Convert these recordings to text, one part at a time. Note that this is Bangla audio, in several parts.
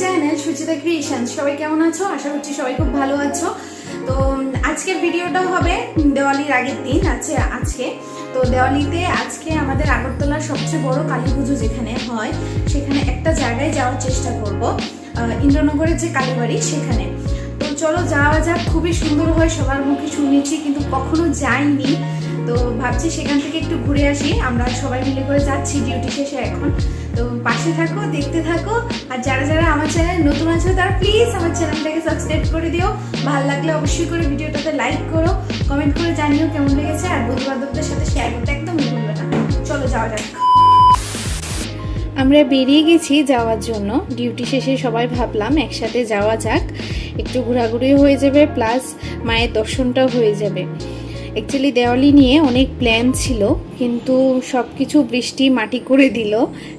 Channel Suchita creations. সবাই কেমন আছো? আশা করছি সবাই খুব ভালো আছো। তো আজকের ভিডিওটা হবে দেওয়ালির আগের দিন আজকে। তো দেওয়ালিতে আজকে আমাদের আগরতলার সবচেয়ে বড় কালী পুজো যেখানে হয় সেখানে একটা জায়গায় যাওয়ার চেষ্টা করব, ইন্দ্রনগরের যে কালীবাড়ি সেখানে। তো চলো যাওয়া যাক। খুবই সুন্দর হয়, সবার মুখে শুনেছি কিন্তু কখনো যাইনি। তো ভাবছি সেখান থেকে একটু ঘুরে আসি। আমরা সবাই মিলে করে যাচ্ছি ডিউটি শেষে এখন। তো পাশে থাকো, দেখতে থাকো। আর যারা যারা আমার চ্যানেল নতুন আছে তারা প্লিজ আমার চ্যানেলটাকে সাবস্ক্রাইব করে দিও। ভালো লাগলে অবশ্যই করে ভিডিওটাতে লাইক করো, কমেন্ট করে জানিও কেমন লেগেছে। আর বন্ধু বান্ধবদের সাথে শেয়ার করতে একদমই ভুলবে না। চলো যাওয়া যাক। আমরা বেরিয়ে গেছি যাওয়ার জন্য। ডিউটি শেষে সবাই ভাবলাম একসাথে যাওয়া যাক, একটু ঘোরাঘুরি হয়ে যাবে, প্লাস মায়ের দর্শনটাও হয়ে যাবে। অ্যাকচুয়ালি দেওয়ালি নিয়ে অনেক প্ল্যান ছিল, কিন্তু সব কিছু বৃষ্টি মাটি করে দিল,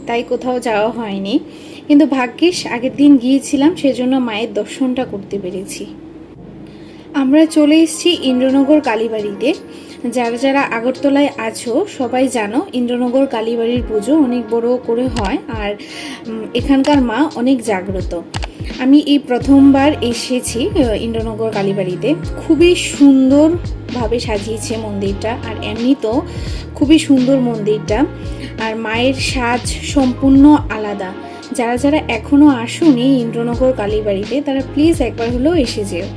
তাই কোথাও যাওয়া হয়নি। কিন্তু ভাগ্যিস আগের দিন গিয়েছিলাম, সেজন্য মায়ের দর্শনটা করতে পেরেছি। আমরা চলে এসেছি ইন্দ্রনগর কালীবাড়িতে। যারা যারা আগরতলায় আছো সবাই জানো ইন্দ্রনগর কালীবাড়ির পুজো অনেক বড় করে হয়, আর এখানকার মা অনেক জাগ্রত। আমি এই প্রথমবার এসেছি ইন্দ্রনগর কালীবাড়িতে। খুবই সুন্দরভাবে সাজিয়েছে মন্দিরটা, আর এমনি তো খুবই সুন্দর মন্দিরটা। আর মায়ের সাজ সম্পূর্ণ আলাদা। যারা যারা এখনও আসুনি ইন্দ্রনগর কালীবাড়িতে তারা প্লিজ একবার হলেও এসে যেও।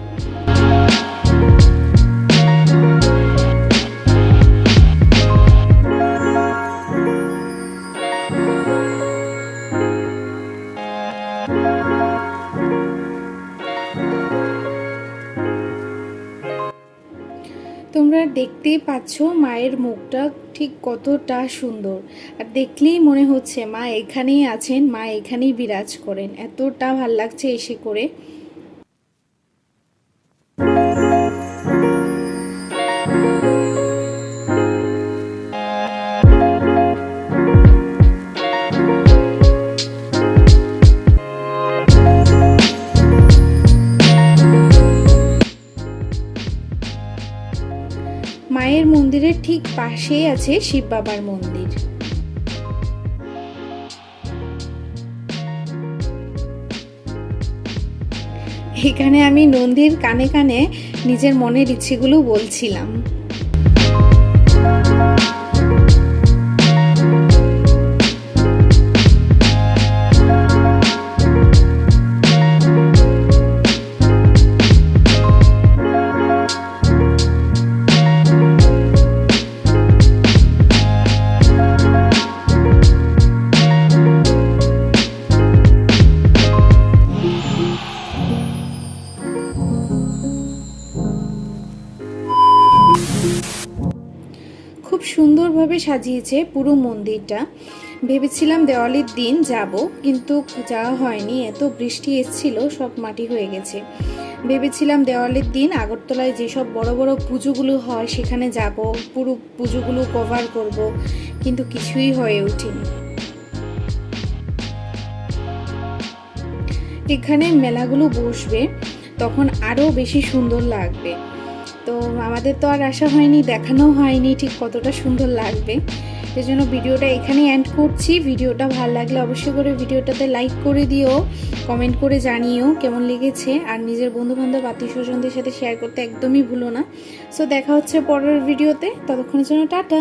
তোমরা দেখতেই পাচ্ছ মায়ের মুখটা ঠিক কতটা সুন্দর, আর দেখলেই মনে হচ্ছে মা এখানেই আছেন, মা এখানেই বিরাজ করেন। এতটা ভাল লাগছে এসে করে। মায়ের মন্দিরের ঠিক পাশেই আছে শিব বাবার মন্দির। এখানে আমি নন্দীর কানে কানে নিজের মনের ইচ্ছেগুলো বলছিলাম। খুব সুন্দরভাবে সাজিয়েছে পুরো মন্দিরটা। ভেবেছিলাম দেওয়ালির দিন যাব, কিন্তু যাওয়া হয়নি, এত বৃষ্টি এসেছিল সব মাটি হয়ে গেছে। ভেবেছিলাম দেওয়ালির দিন আগরতলায় যেসব বড় বড় পুজোগুলো হয় সেখানে যাব, পুরো পুজোগুলো কভার করব, কিন্তু কিছুই হয়ে ওঠেনি। এখানে মেলাগুলো বসবে, তখন আরও বেশি সুন্দর লাগবে। তো আমাদের তো আর আসা হয়নি, দেখানো হয়নি ঠিক কতটা সুন্দর লাগবে। সেজন্য ভিডিওটা এখানেই এন্ড করছি। ভিডিওটা ভালো লাগলে অবশ্যই করে ভিডিওটাতে লাইক করে দিও, কমেন্ট করে জানিও কেমন লেগেছে, আর নিজের বন্ধুবান্ধব আত্মীয় স্বজনদের সাথে শেয়ার করতে একদমই ভুলো না। সো দেখা হচ্ছে পরের ভিডিওতে, ততক্ষণের জন্য টাটা।